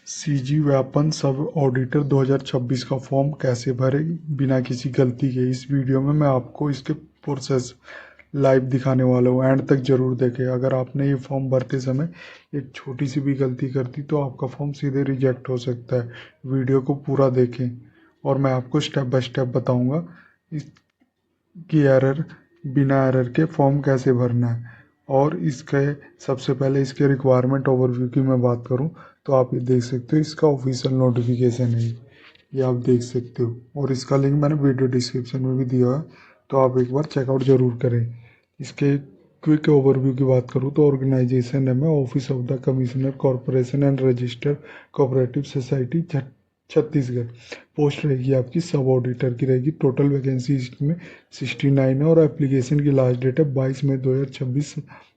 CG व्यापन सब auditor 2026 का form कैसे भरें बिना किसी गलती के। इस वीडियो में मैं आपको इसके प्रोसेस लाइव दिखाने वाला हूँ। एंड तक जरूर देखें। अगर आपने ये फॉर्म भरते समय एक छोटी सी भी गलती कर दी तो आपका फॉर्म सीधे रिजेक्ट हो सकता है। वीडियो को पूरा देखें और मैं आपको स्टेप बाय स्टेप बताऊंगा इसकी बिना एरर के फॉर्म कैसे भरना है। और इसके सबसे पहले इसके रिक्वायरमेंट ओवरव्यू की मैं बात करूं तो आप ये देख सकते हो, इसका ऑफिशियल नोटिफिकेशन है ये आप देख सकते हो। और इसका लिंक मैंने वीडियो डिस्क्रिप्शन में भी दिया है, तो आप एक बार चेकआउट जरूर करें। इसके क्विक ओवरव्यू की बात करूं तो ऑर्गेनाइजेशन है मैं office of the commissioner corporation and registered cooperative society Chhattisgarh. Post रहेगी आपकी सब ऑडिटर की रहेगी। टोटल वैकेंसी इसमें 69 है और एप्लीकेशन की लास्ट डेट है 22 मई 2026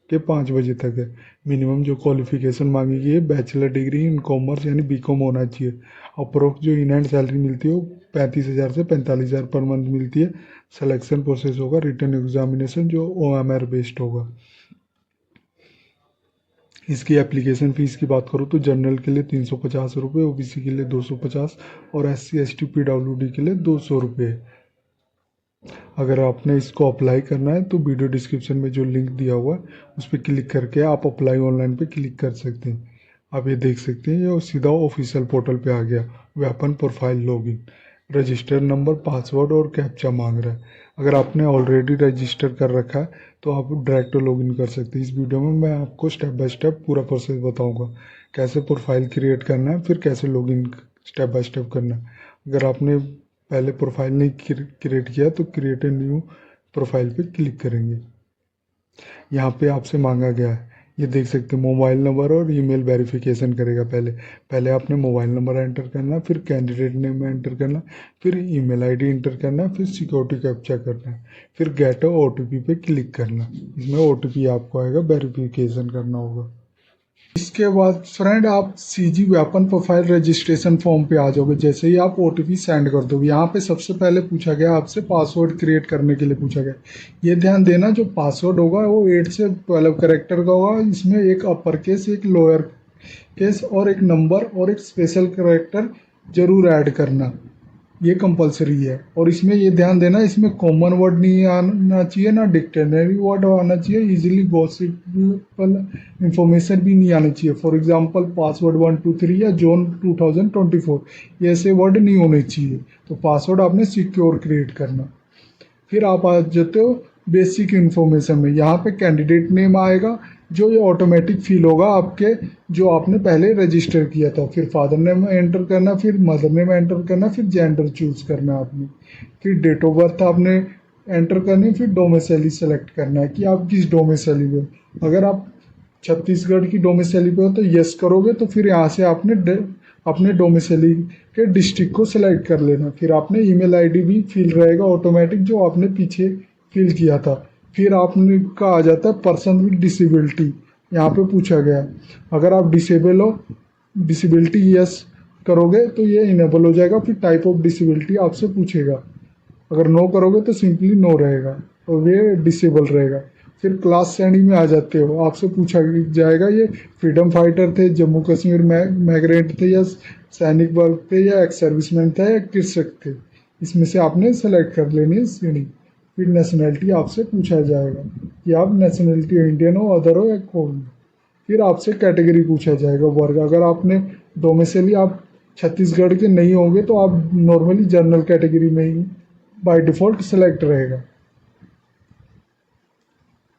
के 5 बजे तक है। मिनिमम जो क्वालिफिकेशन मांगी गई है बैचलर डिग्री इन कॉमर्स यानी बीकॉम होना चाहिए। अप्रोक्स जो इन हैंड सैलरी मिलती है वो 35,000 से 45,000 पर मंथ मिलती है। सिलेक्शन प्रोसेस होगा रिटन एग्जामिनेशन जो OMR बेस्ड होगा। इसकी एप्लीकेशन फ़ीस की बात करूँ तो जनरल के लिए 350 रुपये, OBC के लिए 250 और SC ST PWD के लिए 200 रुपये। अगर आपने इसको अप्लाई करना है तो वीडियो डिस्क्रिप्शन में जो लिंक दिया हुआ है उस पर क्लिक करके आप अप्लाई ऑनलाइन पे क्लिक कर सकते हैं। आप ये देख सकते हैं ये सीधा ऑफिशियल पोर्टल पे आ गया। व्यापन profile login, register number, password और कैप्चा मांग रहा है। अगर आपने ऑलरेडी रजिस्टर कर रखा है तो आप डायरेक्ट लॉगिन कर सकते हैं। इस वीडियो में मैं आपको स्टेप बाय स्टेप पूरा प्रोसेस बताऊंगा, कैसे प्रोफाइल क्रिएट करना है, फिर कैसे लॉगिन स्टेप बाय स्टेप करना है। अगर आपने पहले प्रोफाइल नहीं क्रिएट किया तो क्रिएट ए न्यू प्रोफाइल पे क्लिक करेंगे। यहाँ पे आपसे मांगा गया है, ये देख सकते हैं, मोबाइल नंबर और ईमेल वेरिफिकेशन करेगा। पहले आपने मोबाइल नंबर एंटर करना, फिर कैंडिडेट नेम एंटर करना, फिर ईमेल आईडी एंटर करना, फिर सिक्योरिटी कैप्चा करना, फिर गेट OTP पे क्लिक करना। इसमें OTP आपको आएगा, वेरिफिकेशन करना होगा। इसके बाद फ्रेंड आप CG weapon profile registration form पे आ जाओगे। जैसे ही आप OTP सेंड कर दोगे, यहाँ पे सबसे पहले पूछा गया आपसे पासवर्ड क्रिएट करने के लिए पूछा गया। ये ध्यान देना जो पासवर्ड होगा वो 8 से 12 कैरेक्टर का होगा। इसमें एक अपर केस, एक लोअर केस और एक नंबर और एक स्पेशल कैरेक्टर जरूर ऐड करना, ये कंपलसरी है। और इसमें ये ध्यान देना इसमें कॉमन वर्ड नहीं आना चाहिए ना डिक्शनरी वर्ड आना चाहिए। इजीली गॉसिपल इंफॉर्मेशन भी नहीं आनी चाहिए। फॉर एग्जांपल पासवर्ड 123 या जोन 2024 ये ऐसे वर्ड नहीं होने चाहिए। तो पासवर्ड आपने सिक्योर क्रिएट करना। फिर आप आ जाते हो बेसिक इन्फॉर्मेशन में। यहाँ पे कैंडिडेट नेम आएगा जो ये ऑटोमेटिक फिल होगा आपके, जो आपने पहले रजिस्टर किया था। फिर फादर नेम एंटर करना, फिर मदर नेम एंटर करना, फिर जेंडर चूज करना आपने। फिर डेट ऑफ बर्थ आपने एंटर करनी, फिर डोमिसाइली सेलेक्ट करना है कि आप किस डोमिसाइली में। अगर आप छत्तीसगढ़ की डोमिसाइली पे हो तो यस करोगे, तो फिर यहाँ से आपने अपने डोमिसाइली के डिस्ट्रिक्ट को सिलेक्ट कर लेना। फिर आपने ईमेल आईडी भी फिल रहेगा ऑटोमेटिक जो आपने पीछे फिल किया था। फिर आपने का आ जाता है पर्सन विद डिसेबिलिटी। यहाँ पे पूछा गया है अगर आप डिसेबल हो, डिसेबिलिटी यस करोगे तो ये इनेबल हो जाएगा। फिर टाइप ऑफ डिसेबिलिटी आपसे पूछेगा, अगर नो करोगे तो सिंपली नो रहेगा और ये डिसेबल रहेगा। फिर क्लास श्रेणी में आ जाते हो, आपसे पूछा जाएगा ये फ्रीडम फाइटर थे, जम्मू कश्मीर मैग्रेंट थे, या सैनिक वर्ग थे, या एक्स सर्विसमैन थे, या कृषक थे। इसमें से आपने सेलेक्ट कर लेनी है श्रेणी। फिर नेशनैलिटी आपसे पूछा जाएगा कि आप नेशनैलिटी इंडियन हो, अदर हो या कौन। फिर आपसे कैटेगरी पूछा जाएगा, वर्ग। अगर आपने डोमिसाइली आप छत्तीसगढ़ के नहीं होंगे तो आप नॉर्मली जनरल कैटेगरी में ही बाय डिफ़ॉल्ट सेलेक्ट रहेगा।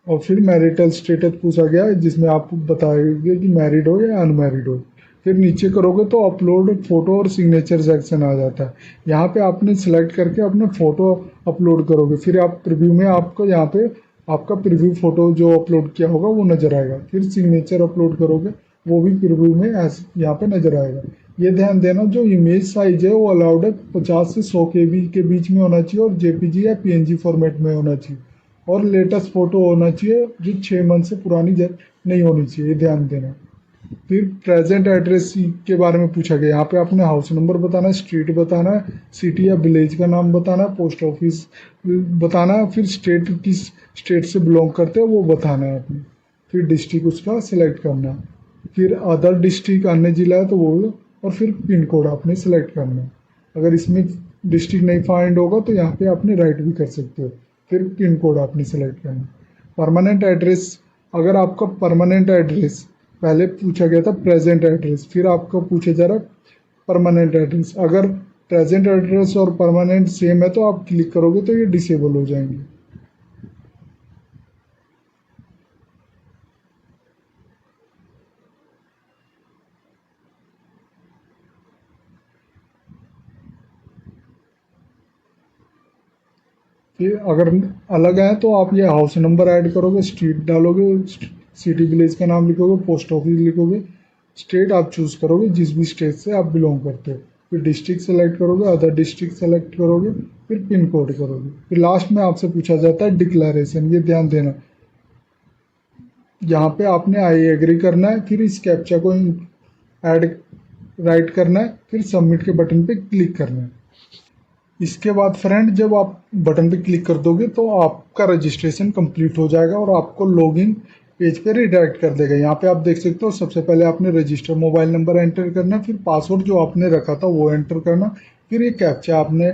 और फिर मैरिटल स्टेटस पूछा गया है जिसमें आप बताएंगे कि मैरिड हो या अनमैरिड हो। फिर नीचे करोगे तो अपलोड फोटो और सिग्नेचर सेक्शन आ जाता है। यहाँ पे आपने सेलेक्ट करके अपने फ़ोटो अपलोड करोगे। फिर आप प्रीव्यू में आपको यहाँ पे आपका प्रीव्यू फ़ोटो जो अपलोड किया होगा वो नज़र आएगा। फिर सिग्नेचर अपलोड करोगे वो भी प्रीव्यू में यहाँ पे नज़र आएगा। ये ध्यान देना जो इमेज साइज है वो अलाउड है 50 से 100 KB के बीच में होना चाहिए और JPG या PNG फॉर्मेट में होना चाहिए। और लेटेस्ट फोटो होना चाहिए जो 6 मंथ से पुरानी नहीं होनी चाहिए, ध्यान देना। फिर प्रेजेंट एड्रेस के बारे में पूछा गया। यहाँ पे आपने हाउस नंबर बताना है, स्ट्रीट बताना है, सिटी या विलेज का नाम बताना है, पोस्ट ऑफिस बताना है, फिर स्टेट किस स्टेट से बिलोंग करते हैं वो बताना है आपने। फिर डिस्ट्रिक्ट उसका सिलेक्ट करना है। फिर अदर डिस्ट्रिक्ट अन्य जिला है तो वो और फिर पिन कोड आपने सेलेक्ट करना है। अगर इसमें डिस्ट्रिक्ट नहीं फाइंड होगा तो यहाँ पे आपने राइट भी कर सकते हो। फिर पिन कोड आपने सेलेक्ट करना है। परमानेंट एड्रेस, अगर आपका परमानेंट एड्रेस पहले पूछा गया था प्रेजेंट एड्रेस, फिर आपको पूछा जा रहा है परमानेंट एड्रेस। अगर प्रेजेंट एड्रेस और परमानेंट सेम है तो आप क्लिक करोगे तो ये डिसेबल हो जाएंगे। फिर अगर अलग है तो आप ये हाउस नंबर ऐड करोगे, स्ट्रीट डालोगे, सिटी विलेज का नाम लिखोगे, पोस्ट ऑफिस लिखोगे, स्टेट आप चूज करोगे जिस भी स्टेट से आप बिलोंग करते हो, फिर डिस्ट्रिक्ट सेलेक्ट करोगे, अदर डिस्ट्रिक्ट सेलेक्ट करोगे, फिर पिन कोड करोगे, फिर लास्ट में आपसे पूछा जाता है डिक्लेरेशन। ये ध्यान देना, यहाँ पे आपने आई एग्री करना है, फिर इस कैप्चा को ऐड राइट करना है, फिर सबमिट के बटन पे क्लिक करना है। इसके बाद फ्रेंड जब आप बटन पे क्लिक कर दोगे तो आपका रजिस्ट्रेशन कंप्लीट हो जाएगा और आपको लॉगिन पेज पे रिडायरेक्ट कर देगा। यहाँ पे आप देख सकते हो सबसे पहले आपने रजिस्टर मोबाइल नंबर एंटर करना, फिर पासवर्ड जो आपने रखा था वो एंटर करना, फिर ये कैप्चा आपने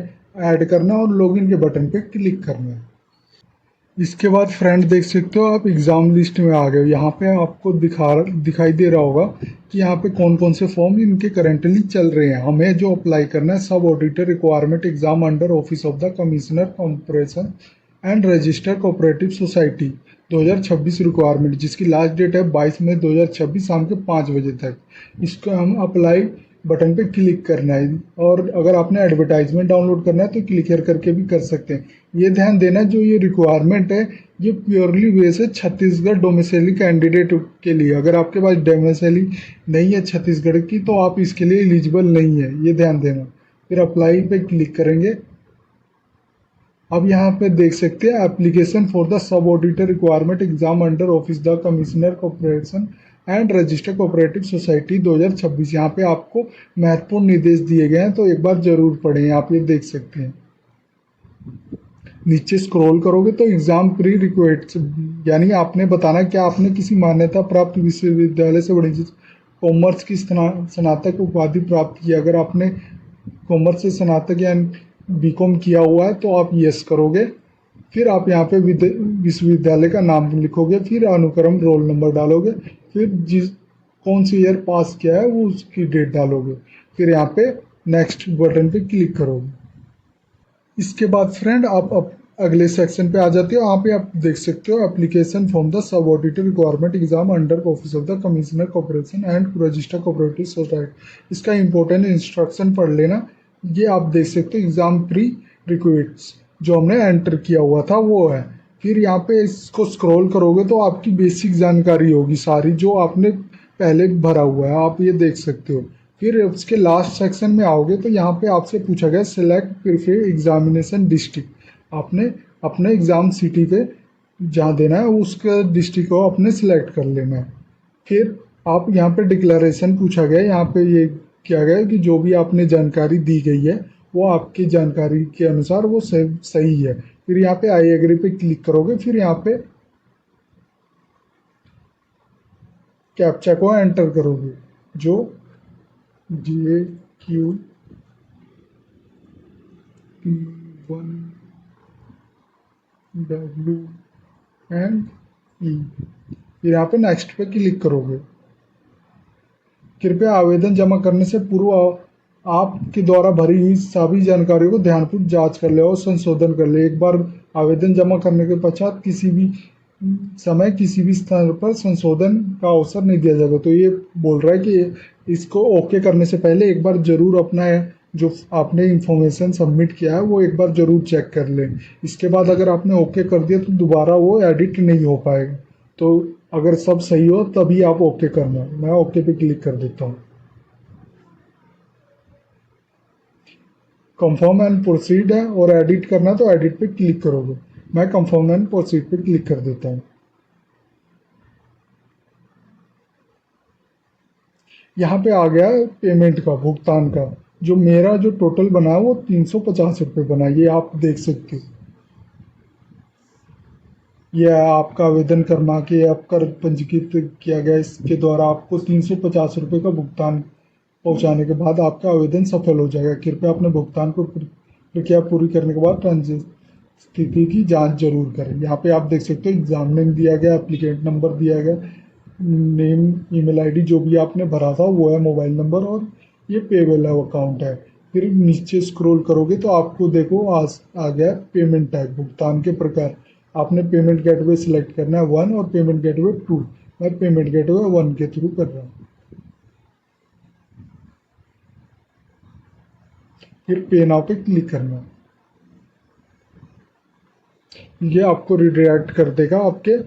ऐड करना और लॉगिन के बटन पे क्लिक करना है। इसके बाद फ्रेंड देख सकते हो आप एग्ज़ाम लिस्ट में आ गए हो। यहाँ पे आपको दिखाई दे रहा होगा कि यहाँ पे कौन कौन से फॉर्म इनके करेंटली चल रहे हैं। हमें जो अप्लाई करना है सब auditor requirement exam under office of the commissioner corporation and registered cooperative society 2026 requirement, जिसकी लास्ट डेट है 22 मई 2026 शाम के 5 बजे तक। इसको हम अप्लाई बटन पे क्लिक करना है, और अगर आपने एडवर्टाइजमेंट डाउनलोड करना है तो क्लिक here करके भी कर सकते हैं। ये ध्यान देना जो ये रिक्वायरमेंट है ये प्योरली बेस है छत्तीसगढ़ डोमिसाइली कैंडिडेट के लिए। अगर आपके पास डोमिसाइली नहीं है छत्तीसगढ़ की तो आप इसके लिए एलिजिबल नहीं है, ये ध्यान देना। फिर अप्लाई पे क्लिक करेंगे। अब यहाँ पे देख सकते हैं application for the sub auditor requirement exam under office the commissioner corporation and registered cooperative society 2026। यहाँ पे आपको महत्वपूर्ण निर्देश दिए गए हैं तो एक बार जरूर पढ़ें, आप ये देख सकते हैं। नीचे स्क्रॉल करोगे तो एग्जाम प्री रिक्वेस्ट, यानी आपने बताना क्या आपने किसी मान्यता प्राप्त विश्वविद्यालय से वाणिज्य कॉमर्स की स्नातक उपाधि प्राप्त की। अगर आपने कॉमर्स से स्नातक या बीकॉम किया हुआ है तो आप यस करोगे। फिर आप यहाँ पे विश्वविद्यालय का नाम लिखोगे, फिर अनुक्रम रोल नंबर डालोगे, फिर जिस कौन सी ईयर पास किया है वो उसकी डेट डालोगे, फिर यहाँ पे नेक्स्ट बटन पे क्लिक करोगे। इसके बाद फ्रेंड आप अगले सेक्शन पे आ जाते हो। यहाँ पे आप देख सकते हो application form the sub auditor requirement exam under office of the commissioner corporation and register cooperative society. इसका इंपॉर्टेंट इंस्ट्रक्शन पढ़ लेना। ये आप देख सकते हो एग्जाम प्री रिक्वेस्ट जो हमने एंटर किया हुआ था वो है। फिर यहाँ पे इसको स्क्रॉल करोगे तो आपकी बेसिक जानकारी होगी सारी जो आपने पहले भरा हुआ है, आप ये देख सकते हो। फिर उसके लास्ट सेक्शन में आओगे तो यहाँ पे आपसे पूछा गया सिलेक्ट प्रीफर्ड एग्जामिनेशन डिस्ट्रिक्ट। आपने अपने एग्ज़ाम सिटी पे जहाँ देना है उसके डिस्ट्रिक्ट को अपने सिलेक्ट कर लेना है। फिर आप यहाँ पे डिक्लेरेशन पूछा गया, यहाँ पे ये किया गया कि जो भी आपने जानकारी दी गई है वो आपकी जानकारी के अनुसार वो सही है। फिर यहाँ पे आई एग्री पे क्लिक करोगे, फिर यहाँ पे कैप्चा को एंटर करोगे जो JQP1WNE। फिर यहाँ पे नेक्स्ट पे क्लिक करोगे। कृपया आवेदन जमा करने से पूर्व आपके द्वारा भरी हुई सभी जानकारियों को ध्यानपूर्वक जांच कर ले और संशोधन कर ले। एक बार आवेदन जमा करने के पश्चात किसी भी समय किसी भी स्थान पर संशोधन का अवसर नहीं दिया जाएगा। तो ये बोल रहा है कि इसको ओके करने से पहले एक बार जरूर अपना जो आपने इंफॉर्मेशन सबमिट किया है वो एक बार जरूर चेक कर लें। इसके बाद अगर आपने ओके कर दिया तो दोबारा वो एडिट नहीं हो पाएगा। तो अगर सब सही हो तभी आप ओके करना। मैं ओके पे क्लिक कर देता हूँ। कंफर्म एंड प्रोसीड है और एडिट करना तो एडिट पे क्लिक करोगे। मैं कंफर्म एंड प्रोसीड पे क्लिक कर देता हूँ। यहाँ पे आ गया पेमेंट का, भुगतान का। जो मेरा जो टोटल बना है वो 350 रुपये बना, ये आप देख सकते हो। यह आपका आवेदन कर्मा के आपका पंजीकृत किया गया, इसके द्वारा आपको 350 रुपये का भुगतान पहुंचाने के बाद आपका आवेदन सफल हो जाएगा। कृपया अपने भुगतान को प्रक्रिया पूरी करने के बाद ट्रांजेक्शन स्थिति की जांच जरूर करें। यहाँ पे आप देख सकते हो एग्जाम नेम दिया गया, एप्लीकेंट नंबर दिया गया, नेम, ईमेल आईडी जो भी आपने भरा था वो है, मोबाइल नंबर, और ये पेबल अकाउंट है। फिर नीचे स्क्रॉल करोगे तो आपको देखो आ गया पेमेंट टाइप, भुगतान के प्रकार। आपने पेमेंट गेटवे सिलेक्ट करना है 1 और पेमेंट गेटवे 2। मैं पेमेंट गेटवे 1 के थ्रू कर रहा हूँ। फिर पे नाउ पे क्लिक करना। ये आपको रिडायरेक्ट कर देगा आपके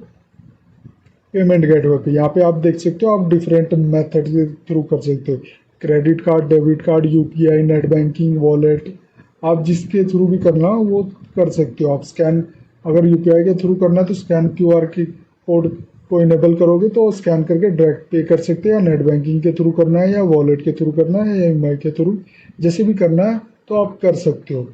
पेमेंट गेटवे पे। यहाँ पे आप देख सकते हो, आप डिफरेंट मेथड के थ्रू कर सकते हो, credit card, debit card, UPI, net banking, wallet. आप जिसके थ्रू भी करना हो वो कर सकते हो। आप स्कैन, अगर यूपीआई के थ्रू करना है तो स्कैन क्यूआर की कोड को इनेबल करोगे तो स्कैन करके डायरेक्ट पे कर सकते हैं, या नेट बैंकिंग के थ्रू करना है, या वॉलेट के थ्रू करना है, या ईएमआई के थ्रू, जैसे भी करना है तो आप कर सकते हो।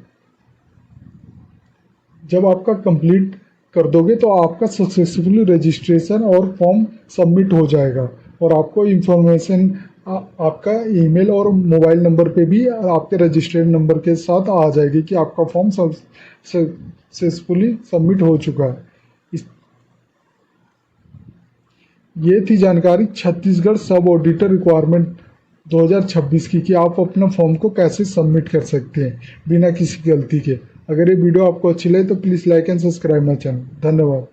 जब आपका कंप्लीट कर दोगे तो आपका सक्सेसफुली रजिस्ट्रेशन और फॉर्म सबमिट हो जाएगा, और आपको इन्फॉर्मेशन आपका ईमेल और मोबाइल नंबर पे भी आपके रजिस्टर्ड नंबर के साथ आ जाएगी कि आपका फॉर्म सक्सेसफुली सबमिट हो चुका है। ये थी जानकारी छत्तीसगढ़ सब ऑडिटर रिक्वायरमेंट 2026 की, कि आप अपना फॉर्म को कैसे सबमिट कर सकते हैं बिना किसी गलती के। अगर ये वीडियो आपको अच्छी लगे तो please like and subscribe my channel. धन्यवाद।